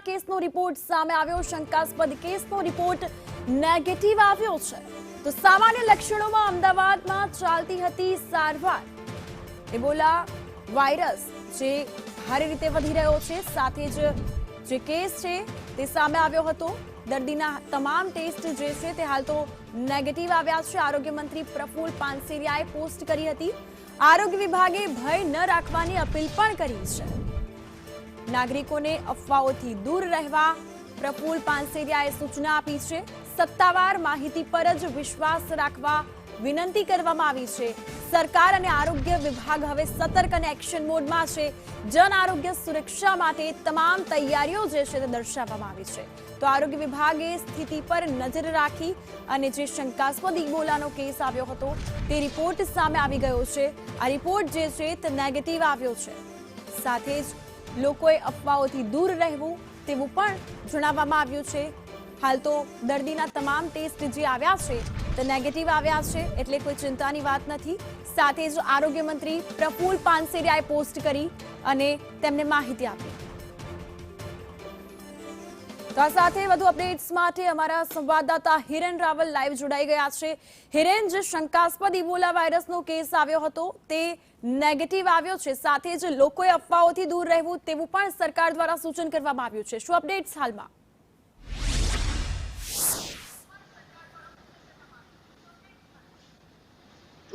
કેસનો રિપોર્ટ સામે આવ્યો। શંકાસ્પદ કેસનો રિપોર્ટ નેગેટિવ આવ્યો છે। તો સામાન્ય લક્ષણોમાં અમદાવાદમાં ચાલતી હતી સારવાર। ઇબોલા વાયરસ જે ભારે રીતે વધી રહ્યો છે, સાથે જ જે કેસ છે તે સામે આવ્યો હતો। દર્દીના તમામ ટેસ્ટ જે છે તે હાલ તો નેગેટિવ આવ્યા છે। આરોગ્ય મંત્રી પ્રફુલ પાનસેરિયાએ પોસ્ટ કરી હતી। આરોગ્ય વિભાગે ભય ન રાખવાની અપીલ પણ કરી છે। નાગરિકોને અફવાઓથી દૂર રહેવા પ્રફુલ પાનસેરિયાએ સૂચના આપી છે। સત્તાવાર માહિતી પર જ વિશ્વાસ રાખવા વિનંતી કરવામાં આવી છે। સરકાર અને આરોગ્ય વિભાગ હવે સતર્ક અને એક્શન મોડમાં છે। જન આરોગ્ય સુરક્ષા માટે તમામ તૈયારીઓ જે છે તે દર્શાવવામાં આવી છે। તો આરોગ્ય વિભાગે સ્થિતિ પર નજર રાખી અને જે શંકાસ્પદ ઇબોલાનો કેસ આવ્યો હતો તે રિપોર્ટ સામે આવી ગયો છે। આ રિપોર્ટ જે છે તે નેગેટિવ આવ્યો છે। સાથે જ લોકોએ અફવાઓથી દૂર રહેવું તેવું પણ જણાવવામાં આવ્યું છે। હાલ તો દર્દીના તમામ ટેસ્ટ જે આવ્યા છે તે નેગેટિવ આવ્યા છે, એટલે કોઈ ચિંતાની વાત નથી। સાથે જ આરોગ્ય મંત્રી પ્રફુલ પાનસેરિયાએ પોસ્ટ કરી અને તેમને માહિતી આપી। તો આ સાથે વધુ અપડેટ્સ માટે અમારા સંવાદદાતા હિરેન રાવલ લાઈવ જોડાઈ ગયા છે। હિરેન, જે શંકાસ્પદ ઇબોલા વાયરસનો કેસ આવ્યો હતો તે નેગેટિવ આવ્યો છે, સાથે જ લોકોએ અફવાઓથી દૂર રહેવું તેવું પણ સરકાર દ્વારા સૂચન કરવામાં આવ્યું છે। શું અપડેટ્સ હાલમાં?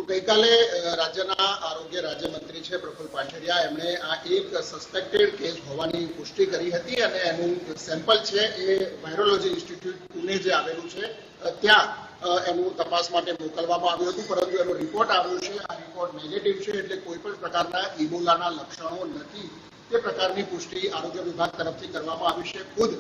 ગઈકાલે રાજ્યના આરોગ્ય રાજ્યમંત્રી છે પ્રફુલ પાનસેરિયા, એમણે આ એક સસ્પેક્ટેડ કેસ હોવાની પુષ્ટિ કરી હતી અને એનું સેમ્પલ છે એ વાયરોલોજી ઇન્સ્ટિટ્યૂટ પુણે જે આવેલું છે ત્યાં એનું તપાસ માટે મોકલવામાં આવ્યું હતું, પરંતુ એનો રિપોર્ટ આવ્યો છે। આ રિપોર્ટ નેગેટિવ છે, એટલે કોઈ પણ પ્રકારના ઇબોલાના લક્ષણો નથી તે પ્રકારની પુષ્ટિ આરોગ્ય વિભાગ તરફથી કરવામાં આવી છે। ખુદ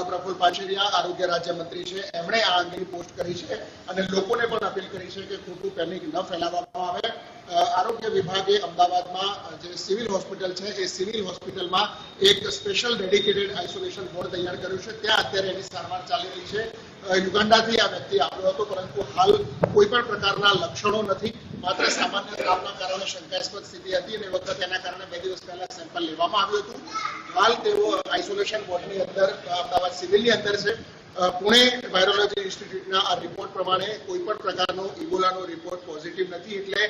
પ્રફુલ પાનસેરિયા આરોગ્ય રાજ્યમંત્રી છે, એમણે આ અંગેની પોસ્ટ કરી છે અને લોકોને પણ અપીલ કરી છે કે ખોટું પેનિક ન ફેલાવવામાં આવે। આરોગ્ય વિભાગે અમદાવાદમાં જે સિવિલ હોસ્પિટલ છે એ સિવિલ હોસ્પિટલમાં એક સ્પેશિયલ ડેડિકેટેડ આઇસોલેશન વોર્ડ તૈયાર કર્યું છે। ત્યાં અત્યારે એની સારવાર ચાલી રહી છે। યુગાન્ડાથી આ વ્યક્તિ આવ્યો હતો, પરંતુ હાલ કોઈ પણ પ્રકારના લક્ષણો નથી। માત્ર સામાન્ય તાવના કારણે શંકાસ્પદ સ્થિતિ હતી અને વખત એના કારણે 2 દિવસ પહેલા સેમ્પલ લેવામાં આવ્યું હતું। હાલ તેઓ આઇસોલેશન વોર્ડની અંદર અમદાવાદ સિવિલની અંદર છે। પુણે વાયરોલોજી ઇન્સ્ટિટ્યૂટના આ રિપોર્ટ પ્રમાણે કોઈ પણ પ્રકારનો ઇબોલાનો રિપોર્ટ પોઝિટિવ નથી, એટલે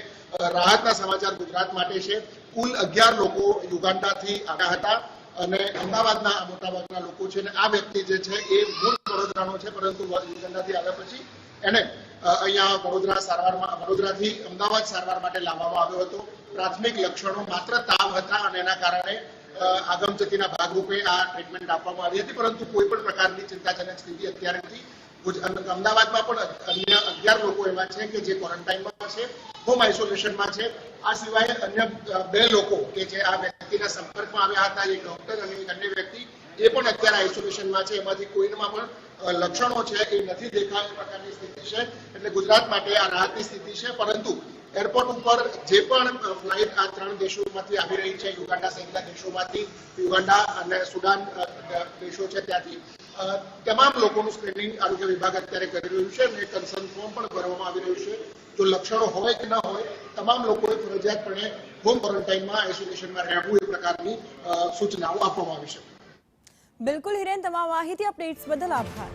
રાહતના સમાચાર ગુજરાત માટે છે। કુલ 11 લોકો યુગાન્ડાથી આવ્યા હતા અને અમદાવાદના મોટાભાગના લોકો છે અને આ વ્યક્તિ જે છે એ મૂળ વડોદરાનો છે, પરંતુ યુગાન્ડાથી આવ્યા પછી એને અહીંયા વડોદરાથી અમદાવાદ સારવાર માટે લાવવામાં આવ્યો હતો। પ્રાથમિક લક્ષણો માત્ર તાવ હતા અને એના કારણે આગમચેતીના ભાગરૂપે આ ટ્રીટમેન્ટ આપવામાં આવી હતી, પરંતુ કોઈ પણ પ્રકારની ચિંતાજનક સ્થિતિ અત્યારે નથી। અમદાવાદમાં પણ અન્ય 11 લોકો એવા છે કે જે ક્વોરન્ટાઇનમાં છે, હોમ આઇસોલેશનમાં છે। આ સિવાય અન્ય 2 લોકો કે જે આ વ્યક્તિના સંપર્કમાં આવ્યા હતા, એક ડોક્ટર અને એક અન્ય વ્યક્તિ, એ પણ અત્યારે આઇસોલેશનમાં છે। એમાંથી કોઈનામાં પણ લક્ષણો છે એ નથી દેખાય પ્રકારની સ્થિતિ છે, એટલે ગુજરાત માટે આ રાહતની સ્થિતિ છે। પરંતુ એરપોર્ટ ઉપર જે પણ ફ્લાઇટ આ 3 દેશોમાંથી આવી રહી છે, યુગાન્ડા સહિતના દેશોમાંથી, યુગાન્ડા અને સુડાન દેશો છે ત્યાંથી, તમામ લોકોનું સ્ક્રીનિંગ આરોગ્ય વિભાગ અત્યારે કરી રહ્યું છે અને કન્સર્ન ફોર્મ પણ ભરવામાં આવી રહ્યું છે। જો લક્ષણો હોય કે ન હોય, તમામ લોકોએ ફરજિયાતપણે હોમ ક્વોરન્ટાઇનમાં આઇસોલેશનમાં રહેવું એ પ્રકારની સૂચનાઓ આપવામાં આવી છે। બિલકુલ હિરેન, તમામ માહિતી અપડેટ્સ બદલ આભાર।